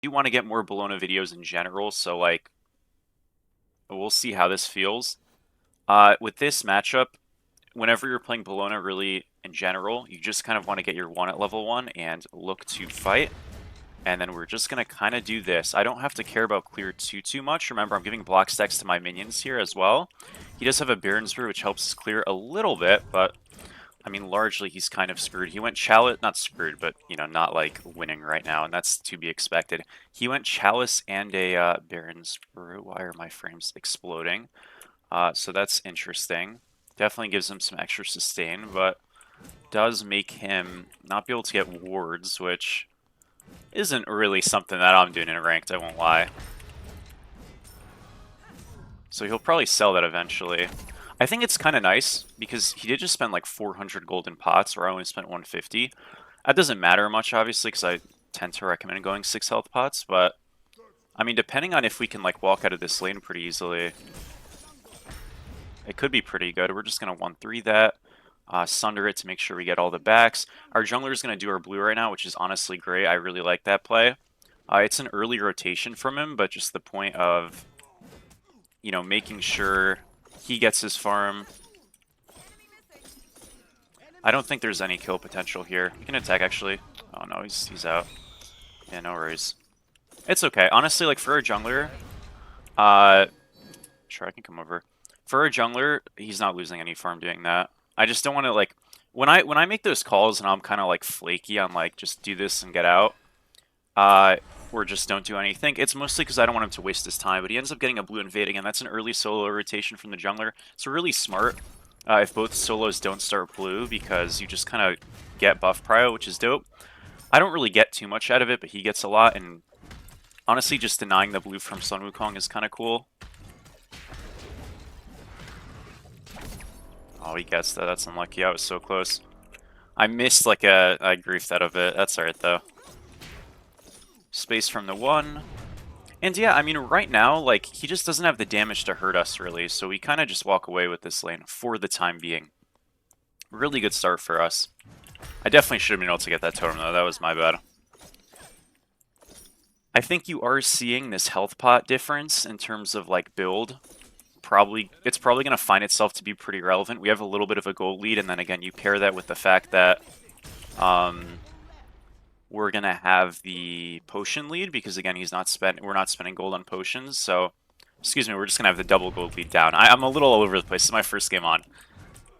do want to get more Bellona videos in general, so like we'll see how this feels. With this matchup, whenever you're playing Bellona really in general, you just kind of want to get your 1 at level 1 and look to fight. And then we're just going to kind of do this. I don't have to care about clear too much. Remember, I'm giving block stacks to my minions here as well. He does have a Baron's Brew, which helps us clear a little bit, but I mean, largely he's kind of screwed. He went Chalice, not screwed, but, you know, not like winning right now, and that's to be expected. He went Chalice and a Baron's Brew. Why are my frames exploding? So that's interesting. Definitely gives him some extra sustain, but does make him not be able to get wards, which isn't really something that I'm doing in ranked, I won't lie. So he'll probably sell that eventually. I think it's kind of nice, because he did just spend like 400 golden pots, where I only spent 150. That doesn't matter much, obviously, because I tend to recommend going 6 health pots, but I mean, depending on if we can like walk out of this lane pretty easily, it could be pretty good. We're just going to 1-3 that. Sunder it to make sure we get all the backs. Our jungler is going to do our blue right now, which is honestly great. I really like that play. It's an early rotation from him, but just the point of, you know, making sure he gets his farm. I don't think there's any kill potential here. We can attack, actually. Oh, no, he's out. Yeah, no worries. It's okay. Honestly, like, for a jungler, sure, I can come over. For a jungler, he's not losing any farm doing that. I just don't want to, like, when I make those calls and I'm kind of like flaky on like just do this and get out, or just don't do anything, it's mostly because I don't want him to waste his time. But he ends up getting a blue invading, and that's an early solo rotation from the jungler. It's really smart if both solos don't start blue, because you just kind of get buff prio, which is dope. I don't really get too much out of it, but he gets a lot, and honestly, just denying the blue from Sun Wukong is kind of cool. Oh, he gets that. That's unlucky. I was so close. I missed like I griefed out of it. That's alright though. Space from the 1. And yeah, I mean, right now, like, he just doesn't have the damage to hurt us, really. So we kind of just walk away with this lane for the time being. Really good start for us. I definitely should have been able to get that totem, though. That was my bad. I think you are seeing this health pot difference in terms of, like, build. It's probably going to find itself to be pretty relevant. We have a little bit of a gold lead, and then again, you pair that with the fact that we're going to have the potion lead, because again, we're not spending gold on potions, so excuse me, we're just going to have the double gold lead down. I'm a little all over the place. It's my first game on.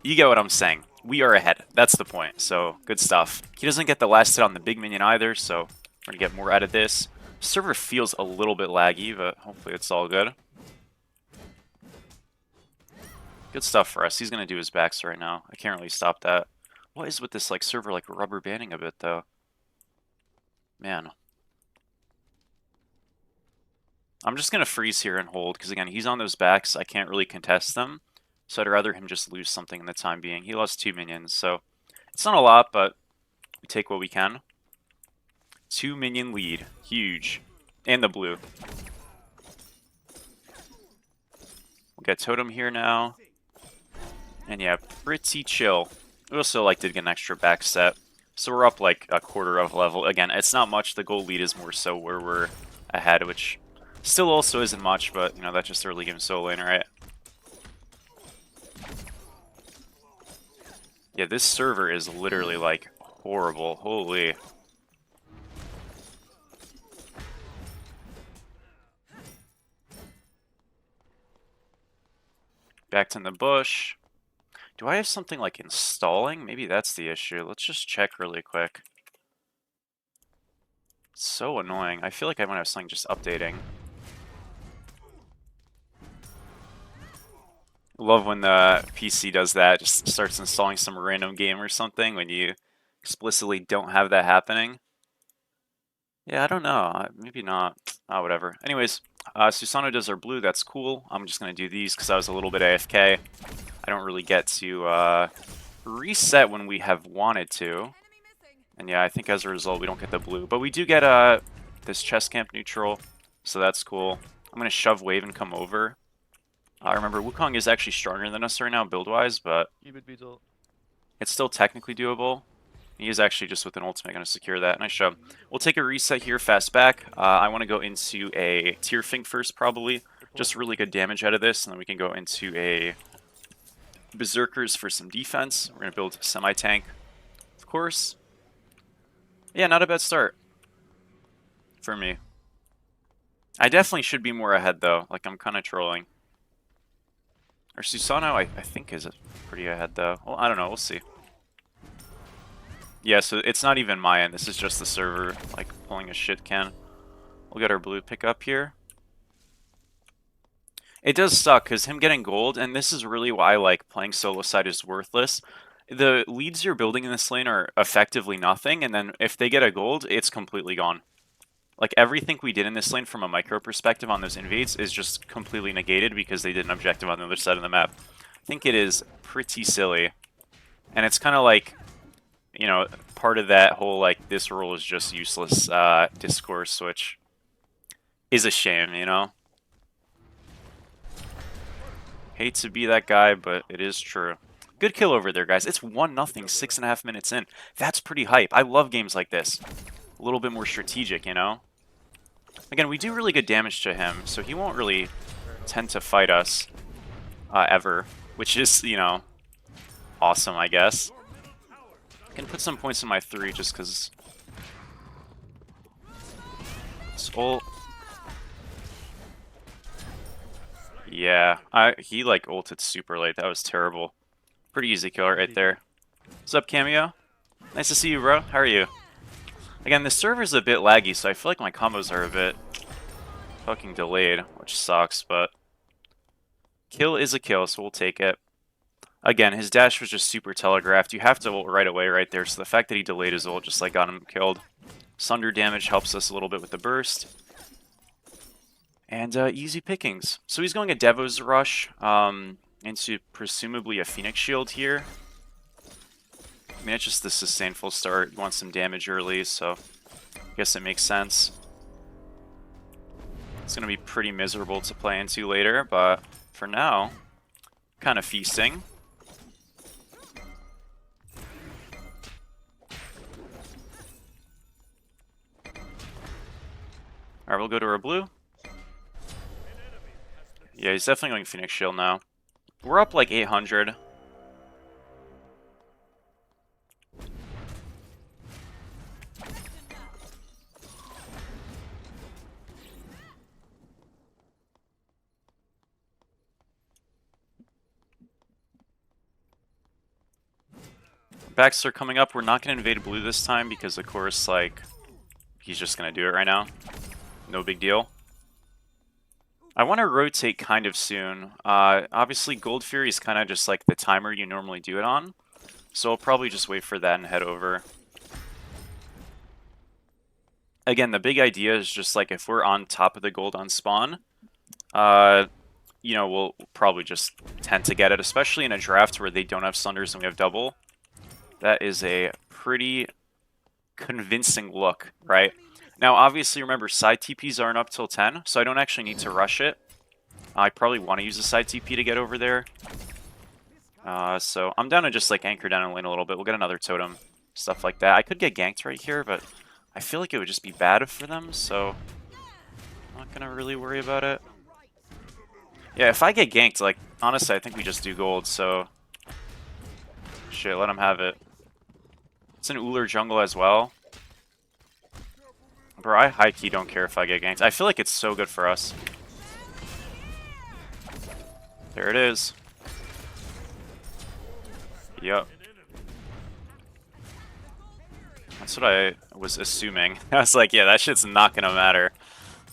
You get what I'm saying. We are ahead. That's the point. So, good stuff. He doesn't get the last hit on the big minion either, so we're going to get more out of this. Server feels a little bit laggy, but hopefully it's all good. Good stuff for us. He's going to do his backs right now. I can't really stop that. What is with this like server like rubber banding a bit, though? Man. I'm just going to freeze here and hold, because again, he's on those backs. I can't really contest them, so I'd rather him just lose something in the time being. He lost 2 minions, so it's not a lot, but we take what we can. 2 minion lead. Huge. And the blue. We'll get totem here now. And yeah, pretty chill. We also like did get an extra back set, so we're up like a quarter of level. Again, it's not much. The gold lead is more so where we're ahead, which still also isn't much, but you know, that's just early game solo lane, right? Yeah, this server is literally like horrible. Holy. Back to the bush. Do I have something like installing? Maybe that's the issue. Let's just check really quick. It's so annoying. I feel like I might have something just updating. Love when the PC does that, just starts installing some random game or something when you explicitly don't have that happening. Yeah, I don't know. Maybe not. Whatever. Anyways, Susano does our blue. That's cool. I'm just going to do these because I was a little bit AFK. I don't really get to reset when we have wanted to. And yeah, I think as a result, we don't get the blue. But we do get this chest camp neutral, so that's cool. I'm going to shove wave and come over. Remember, Wukong is actually stronger than us right now, build-wise, but it's still technically doable. He is actually just with an ultimate going to secure that. Nice job. We'll take a reset here, fast back. I want to go into a Tear Fink first, probably. Just really good damage out of this, and then we can go into a Berserkers for some defense. We're going to build a semi-tank, of course. Yeah, not a bad start for me. I definitely should be more ahead, though. Like, I'm kind of trolling. Or Susano, I think, is pretty ahead, though. Well, I don't know. We'll see. Yeah, so it's not even my end. This is just the server, like, pulling a shit can. We'll get our blue pick up here. It does suck, because him getting gold, and this is really why, like, playing solo side is worthless. The leads you're building in this lane are effectively nothing, and then if they get a gold, it's completely gone. Like, everything we did in this lane from a micro perspective on those invades is just completely negated because they did an objective on the other side of the map. I think it is pretty silly. And it's kind of like, you know, part of that whole, like, this rule is just useless discourse, which is a shame, you know? Hate to be that guy, but it is true. Good kill over there, guys. It's 1-0, 6.5 minutes in. That's pretty hype. I love games like this. A little bit more strategic, you know? Again, we do really good damage to him, so he won't really tend to fight us ever, which is, you know, awesome, I guess. I can put some points in my 3 just because... Ult. Yeah, he, like, ulted super late. That was terrible. Pretty easy kill right there. What's up, Cameo? Nice to see you, bro. How are you? Again, the server's a bit laggy, so I feel like my combos are a bit fucking delayed, which sucks, but kill is a kill, so we'll take it. Again, his dash was just super telegraphed. You have to ult right away right there, so the fact that he delayed his ult just like got him killed. Sunder damage helps us a little bit with the burst. And easy pickings. So he's going a Devo's Rush into presumably a Phoenix Shield here. I mean, it's just the sustainful start. You want some damage early, so I guess it makes sense. It's going to be pretty miserable to play into later, but for now, kind of feasting. Alright, we'll go to our blue. Yeah, he's definitely going Phoenix Shield now. We're up like 800. Backs are coming up. We're not going to invade blue this time because, of course, like, he's just going to do it right now. No big deal. I want to rotate kind of soon. Obviously, Gold Fury is kind of just like the timer you normally do it on. So I'll probably just wait for that and head over. Again, the big idea is just like if we're on top of the gold on spawn, you know, we'll probably just tend to get it, especially in a draft where they don't have Sunders and we have double. That is a pretty convincing look, right? Now, obviously, remember, side TPs aren't up till 10, so I don't actually need to rush it. I probably want to use a side TP to get over there. So I'm down to just, like, anchor down in lane a little bit. We'll get another totem, stuff like that. I could get ganked right here, but I feel like it would just be bad for them, so I'm not going to really worry about it. Yeah, if I get ganked, like, honestly, I think we just do gold, so... Shit, let him have it. It's an Uller jungle as well. Bro, I high-key don't care if I get ganked. I feel like it's so good for us. There it is. Yep. That's what I was assuming. I was like, yeah, that shit's not gonna matter.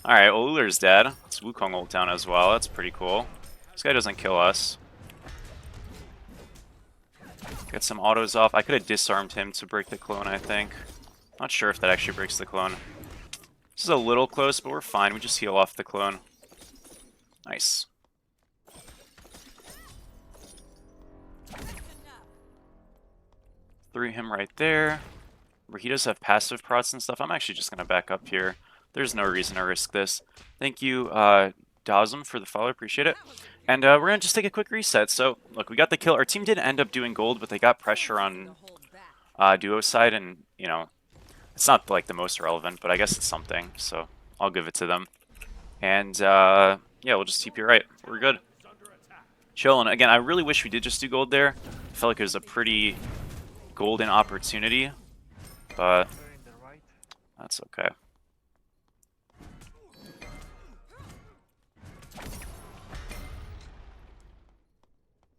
Alright, well, Uller's dead. It's Wukong ult down as well. That's pretty cool. This guy doesn't kill us. Get some autos off. I could have disarmed him to break the clone, I think. Not sure if that actually breaks the clone. This is a little close, but we're fine. We just heal off the clone. Nice. Threw him right there. Where he does have passive prots and stuff. I'm actually just going to back up here. There's no reason to risk this. Thank you, Dazum, for the follow. Appreciate it. And we're going to just take a quick reset. So, look, we got the kill. Our team did end up doing gold, but they got pressure on duo side, and, you know, it's not, like, the most relevant, but I guess it's something, so I'll give it to them. And, yeah, we'll just TP right. We're good. Chillin'. Again, I really wish we did just do gold there. I felt like it was a pretty golden opportunity, but that's okay.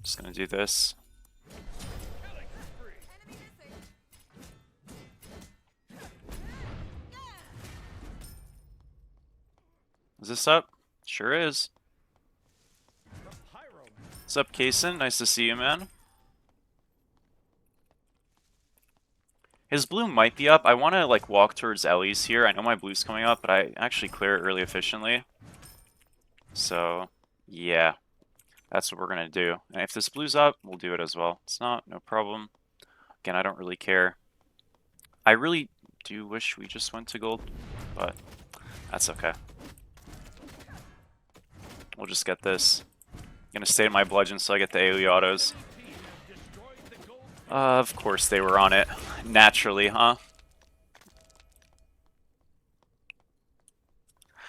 Just gonna do this. Is this up? Sure is. What's up, Kaysen? Nice to see you, man. His blue might be up. I want to, like, walk towards Ellie's here. I know my blue's coming up, but I actually clear it really efficiently. So, yeah. That's what we're going to do. And if this blue's up, we'll do it as well. It's not, no problem. Again, I don't really care. I really do wish we just went to gold, but that's okay. We'll just get this. I'm going to stay in my bludgeon so I get the AoE autos. Of course they were on it. Naturally, huh?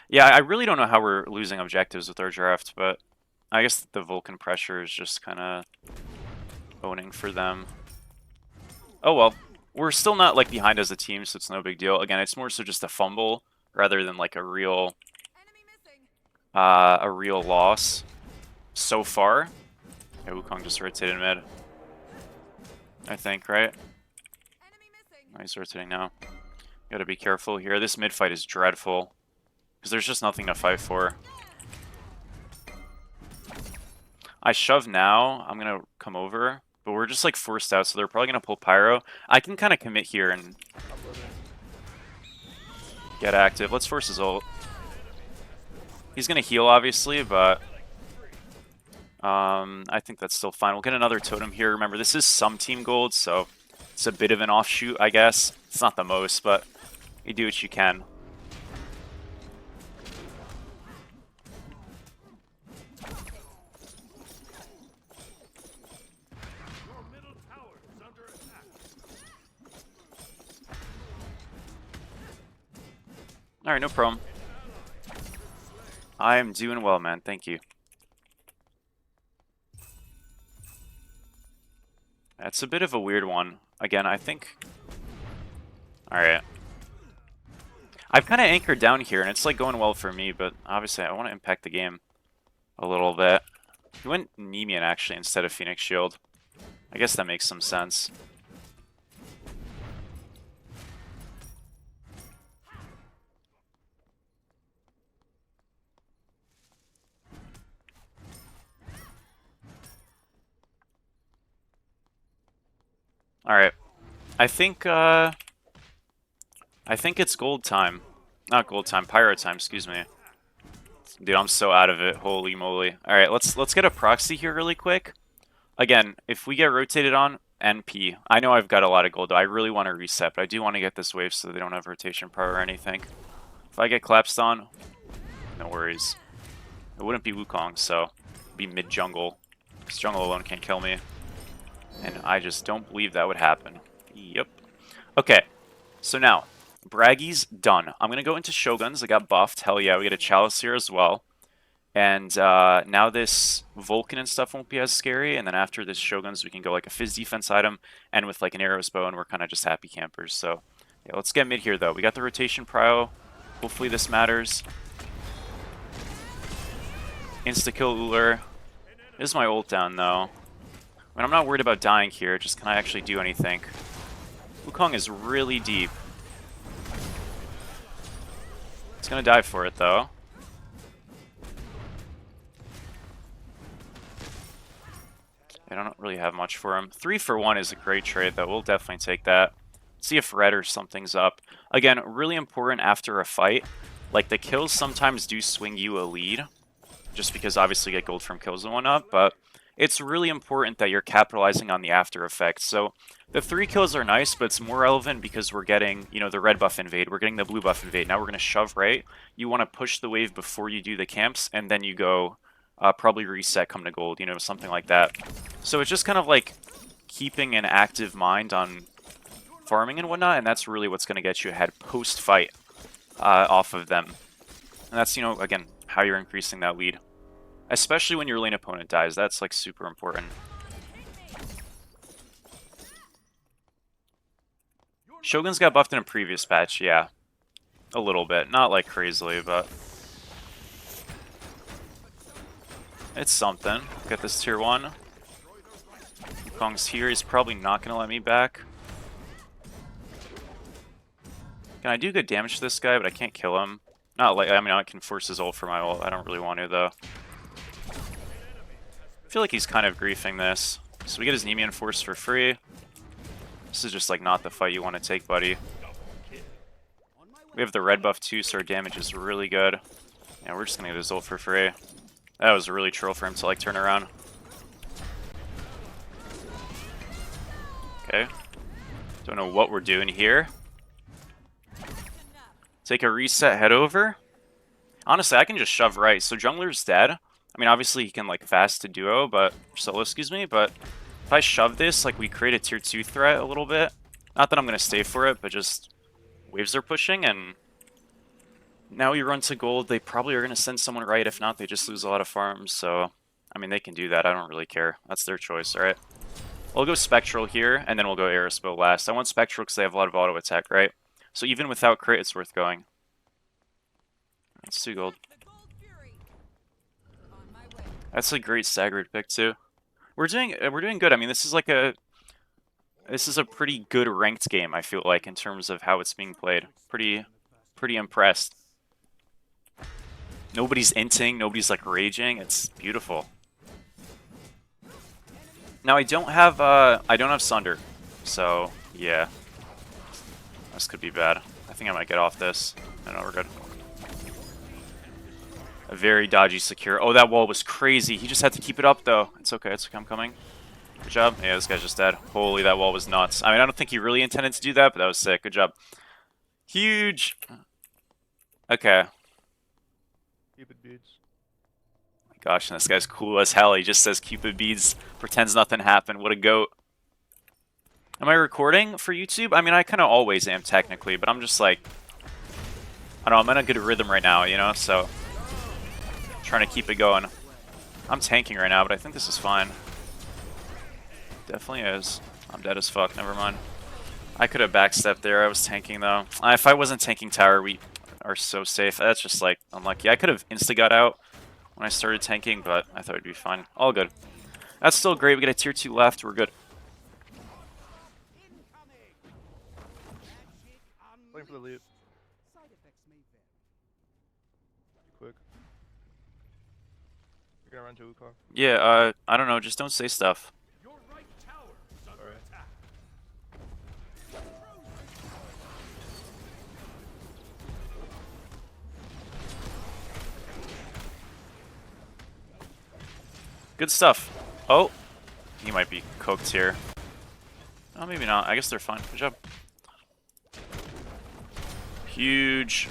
Yeah, I really don't know how we're losing objectives with our draft, but I guess the Vulcan pressure is just kind of owning for them. Oh well. We're still not, like, behind as a team, so it's no big deal. Again, it's more so just a fumble rather than, like, a real loss so far. Yeah, Wukong just rotated mid, I think, right? Oh, he's rotating now. Gotta be careful here. This mid fight is dreadful because there's just nothing to fight for. I shove now. I'm gonna come over, but we're just, like, forced out, so they're probably gonna pull Pyro. I can kind of commit here and get active. Let's force his ult. He's gonna heal, obviously, but I think that's still fine. We'll get another totem here. Remember, this is some team gold, so it's a bit of an offshoot, I guess. It's not the most, but you do what you can. Alright, no problem. I am doing well, man. Thank you. That's a bit of a weird one. Again, I think... Alright. I've kind of anchored down here, and it's, like, going well for me, but obviously I want to impact the game a little bit. He went Nemean, actually, instead of Phoenix Shield. I guess that makes some sense. Alright. I think it's gold time. Not gold time, pyro time, excuse me. Dude, I'm so out of it. Holy moly. Alright, let's get a proxy here really quick. Again, if we get rotated on, NP. I know I've got a lot of gold, though. I really want to reset, but I do want to get this wave so they don't have rotation power or anything. If I get collapsed on, no worries. It wouldn't be Wukong, so it'd be mid-jungle. Because jungle alone can't kill me. And I just don't believe that would happen. Yep. Okay, so now, Bragi's done. I'm going to go into Shoguns. I got buffed. Hell yeah, we get a Chalice here as well. And now this Vulcan and stuff won't be as scary. And then after this Shoguns, we can go like a Fizz defense item and with like an Arrow's Bow, and we're kind of just happy campers. So yeah, let's get mid here, though. We got the rotation prio. Hopefully this matters. Insta-kill Uller. This is my ult down, though. I mean, I'm not worried about dying here. Just can I actually do anything? Wukong is really deep. It's going to die for it, though. I don't really have much for him. 3 for 1 is a great trade, though. We'll definitely take that. See if red or something's up. Again, really important after a fight. Like, the kills sometimes do swing you a lead. Just because, obviously, you get gold from kills and whatnot. But it's really important that you're capitalizing on the after effects. So, the 3 kills are nice, but it's more relevant because we're getting, you know, the red buff invade. We're getting the blue buff invade. Now we're going to shove right. You want to push the wave before you do the camps, and then you go... probably reset, come to gold, you know, something like that. So it's just kind of like keeping an active mind on farming and whatnot, and that's really what's going to get you ahead post-fight off of them. And that's, you know, again, how you're increasing that lead. Especially when your lane opponent dies. That's, like, super important. Shogun's got buffed in a previous patch, yeah. A little bit. Not, like, crazily, but... it's something. Get this tier 1. Wukong's here. He's probably not going to let me back. Can I do good damage to this guy, but I can't kill him. Not like, I mean, I can force his ult for my ult. I don't really want to, though. I feel like he's kind of griefing this. So we get his Nemean Force for free. This is just, like, not the fight you want to take, buddy. We have the red buff, too, so our damage is really good. Yeah, we're just going to get his ult for free. That was really troll for him to, like, turn around. Okay. Don't know what we're doing here. Take a reset, head over. Honestly, I can just shove right. So jungler's dead. I mean, obviously he can, like, fast to duo, but... solo, excuse me, but... if I shove this, like, we create a tier 2 threat a little bit. Not that I'm going to stay for it, but just... waves are pushing, and... now we run to gold. They probably are going to send someone right. If not, they just lose a lot of farms, so... I mean, they can do that. I don't really care. That's their choice, alright? We'll go Spectral here, and then we'll go Aerospell last. I want Spectral because they have a lot of auto attack, right? So even without crit, it's worth going. It's 2 gold. That's a great staggered pick too. We're doing good. I mean, this is a pretty good ranked game. I feel like in terms of how it's being played. Pretty impressed. Nobody's inting. Nobody's like raging. It's beautiful. Now I don't have Sunder, so yeah, this could be bad. I think I might get off this. No, we're good. A very dodgy secure. Oh, that wall was crazy. He just had to keep it up, though. It's okay. It's okay. I'm coming. Good job. Yeah, this guy's just dead. Holy, that wall was nuts. I mean, I don't think he really intended to do that, but that was sick. Good job. Huge. Okay. Cupid beads. My gosh, and this guy's cool as hell. He just says Cupid beads, pretends nothing happened. What a goat. Am I recording for YouTube? I mean, I kind of always am, technically, but I'm just like... I don't know, I'm in a good rhythm right now, you know, so... trying to keep it going. I'm tanking right now, but I think this is fine. Definitely is. I'm dead as fuck, never mind. I could have backstepped there, I was tanking though. If I wasn't tanking tower, we are so safe. That's just like unlucky. I could have insta-got out when I started tanking, but I thought it'd be fine. All good. That's still great, we got a tier 2 left, we're good. Waiting for the leap. Quick. You're gonna run to Wukong. Yeah, I don't know, just don't say stuff. Alright. Good stuff. Oh, he might be cooked here. Oh, maybe not. I guess they're fine. Good job. Huge.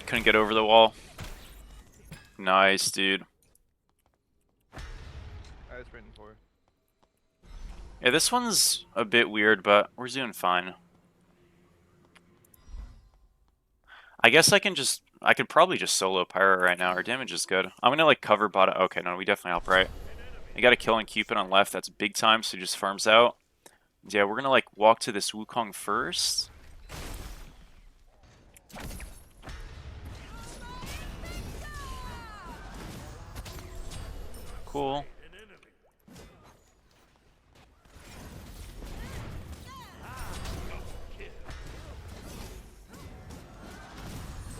Couldn't get over the wall. Nice, dude. I was waiting for. Yeah, this one's a bit weird, but we're doing fine. I guess I could probably just solo Pyro right now. Our damage is good. I'm gonna like cover bot. Okay, no, we definitely help right. You got a kill on Cupid on left. That's big time, so he just farms out. Yeah, we're gonna like walk to this Wukong first. Cool.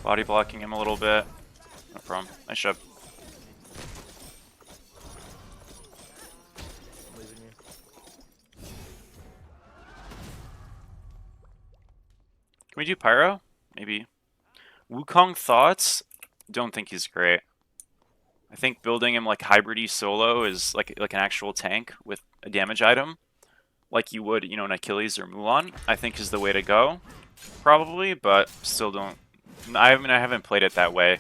Body blocking him a little bit. No problem. Nice job. I'm leaving you. Can we do Pyro? Maybe. Wukong thoughts? Don't think he's great. I think building him like hybrid-y solo is like an actual tank with a damage item, like you would, you know, in Achilles or Mulan, I think is the way to go, probably, but still don't. I mean, I haven't played it that way,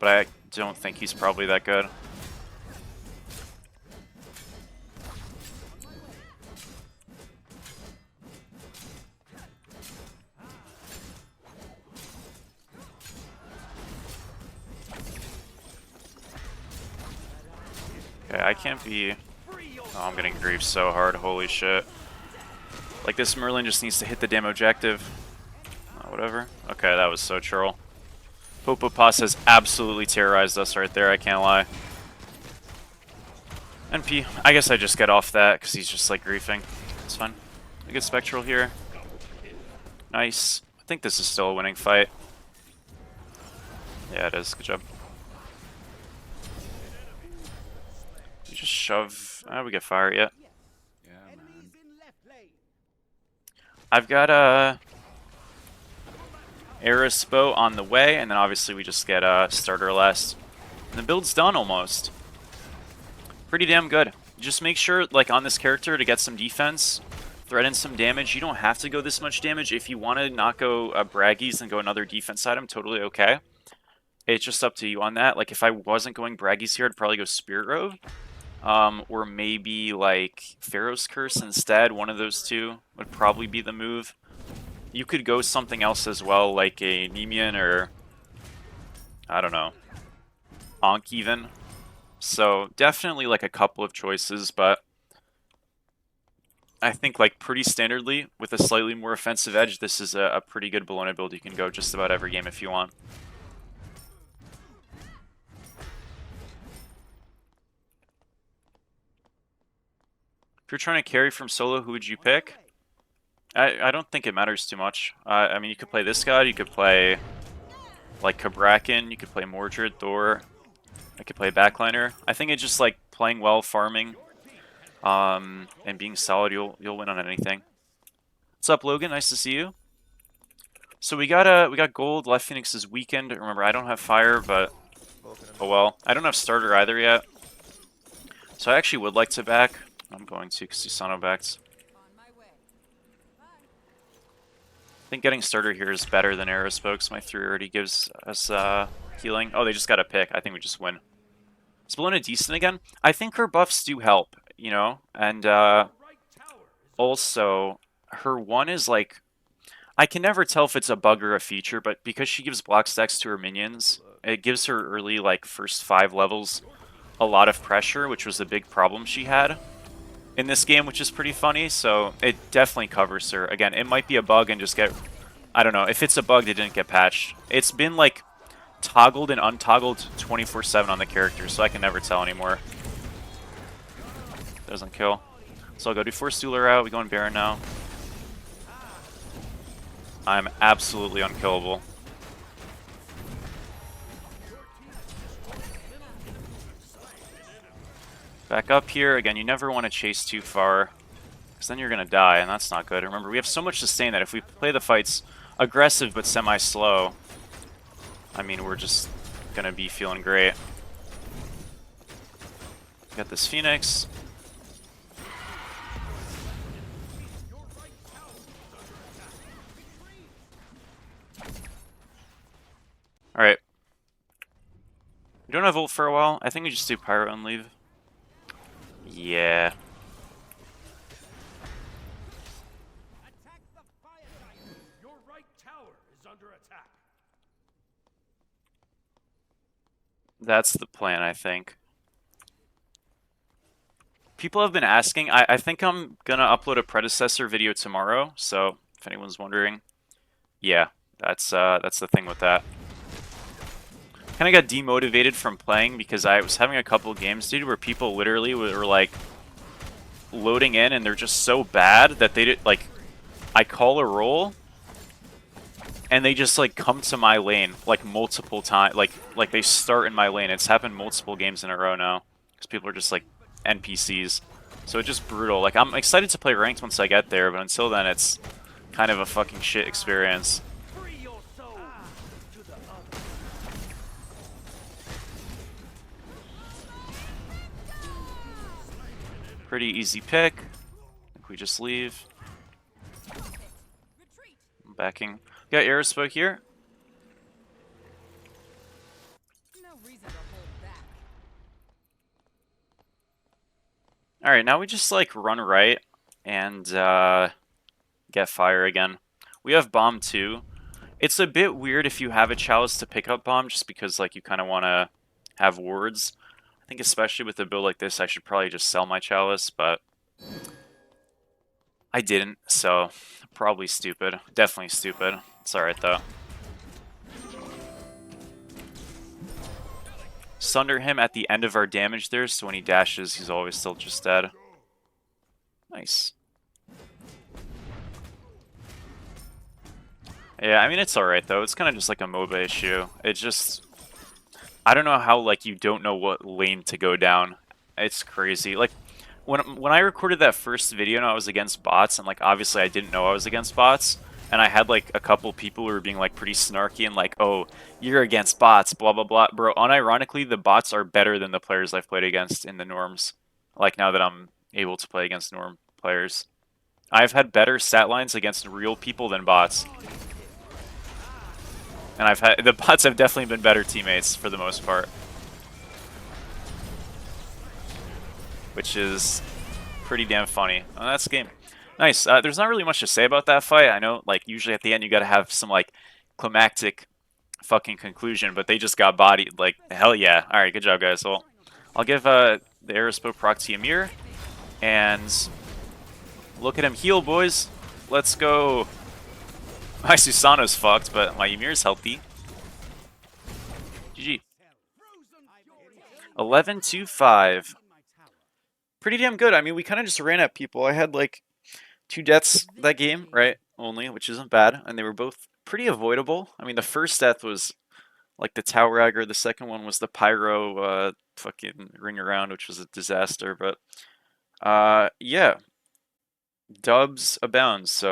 but I don't think he's probably that good. Okay, I can't be... Oh, I'm getting griefed so hard, holy shit. Like, this Merlin just needs to hit the damn objective. Whatever. Okay, that was so troll. Popopas has absolutely terrorized us right there, I can't lie. NP, I guess I just get off that, because he's just, like, griefing. It's fine. I get Spectral here. Nice. I think this is still a winning fight. Yeah, it is. Good job. You just shove... we get fire yet. Yeah, man. I've got a... Aerospo on the way, and then obviously we just get a starter last. And the build's done almost. Pretty damn good. Just make sure, like, on this character to get some defense, threaten some damage. You don't have to go this much damage. If you want to not go Braggies and go another defense item, totally okay. It's just up to you on that. Like, if I wasn't going Braggies here, I'd probably go Spirit Robe. Or maybe, like, Pharaoh's Curse instead. One of those two would probably be the move. You could go something else as well, like a Nemean or, I don't know, Ankh even. So definitely like a couple of choices, but I think like pretty standardly with a slightly more offensive edge, this is a pretty good Bellona build. You can go just about every game if you want. If you're trying to carry from solo, who would you pick? I don't think it matters too much. I mean, you could play this god, you could play like Kabrakan, you could play Mordred, Thor, I could play backliner. I think it's just like playing well, farming, and being solid. You'll win on anything. What's up, Logan? Nice to see you. So we got gold. Left Phoenix is weakened. Remember, I don't have fire, but oh well. I don't have starter either yet. So I actually would like to back. I'm going to because Susano backed. I think getting starter here is better than Arrow Spokes. My 3 already gives us healing. Oh, they just got a pick. I think we just win. Is Bellona decent again? I think her buffs do help, you know? And also, her 1 is like... I can never tell if it's a bug or a feature, but because she gives block stacks to her minions, it gives her early, like, first 5 levels a lot of pressure, which was a big problem she had in this game, which is pretty funny, so it definitely covers her. Again, it might be a bug and just get... I don't know. If it's a bug, it didn't get patched. It's been, like, toggled and untoggled 24/7 on the character, so I can never tell anymore. Doesn't kill. So I'll go do Force Dueler out. We go in Baron now. I'm absolutely unkillable. Back up here. Again, you never want to chase too far, because then you're going to die, and that's not good. Remember, we have so much sustain that if we play the fights aggressive but semi-slow, I mean, we're just going to be feeling great. Got this Phoenix. Alright. We don't have ult for a while. I think we just do Pyro and leave. Yeah. Your right tower is under attack. That's the plan, I think. People have been asking. I think I'm gonna upload a predecessor video tomorrow, so if anyone's wondering, yeah, that's the thing with that. Kind of got demotivated from playing because I was having a couple games, dude, where people literally were like loading in and they're just so bad that they did like I call a roll and they just like come to my lane like multiple times, like they start in my lane. It's happened multiple games in a row now because people are just like NPCs. So it's just brutal. Like, I'm excited to play ranked once I get there, but until then it's kind of a fucking shit experience. Free your soul to the other. Pretty easy pick. I think we just leave. I'm backing. Got Aerospoke here. No reason to hold back. Alright, now we just like run right and get fire again. We have bomb too. It's a bit weird if you have a chalice to pick up bomb just because like you kind of want to have wards. I think especially with a build like this, I should probably just sell my Chalice, but I didn't, so probably stupid. Definitely stupid. It's alright though. Sunder him at the end of our damage there, so when he dashes, he's always still just dead. Nice. Yeah, I mean, it's alright though. It's kind of just like a MOBA issue. It just... I don't know how, like, you don't know what lane to go down. It's crazy. Like, when I recorded that first video and I was against bots, and, like, obviously I didn't know I was against bots, and I had, like, a couple people who were being, like, pretty snarky and, like, oh, you're against bots, blah, blah, blah. Bro, unironically, the bots are better than the players I've played against in the norms. Like, now that I'm able to play against norm players. I've had better stat lines against real people than bots. And the bots have definitely been better teammates for the most part. Which is pretty damn funny. Oh, that's the game. Nice. There's not really much to say about that fight. I know, like, usually at the end you gotta have some, like, climactic fucking conclusion, but they just got bodied. Like, hell yeah. Alright, good job, guys. Well, I'll give the Aerospo proc to Ymir, and look at him heal, boys. Let's go. My Susano's fucked, but my Ymir's healthy. GG. 11-2-5. Pretty damn good. I mean, we kind of just ran at people. I had like 2 deaths that game, right? Only, which isn't bad. And they were both pretty avoidable. I mean, the first death was like the Tauragger. The second one was the Pyro fucking ring around, which was a disaster. But yeah, dubs abound. So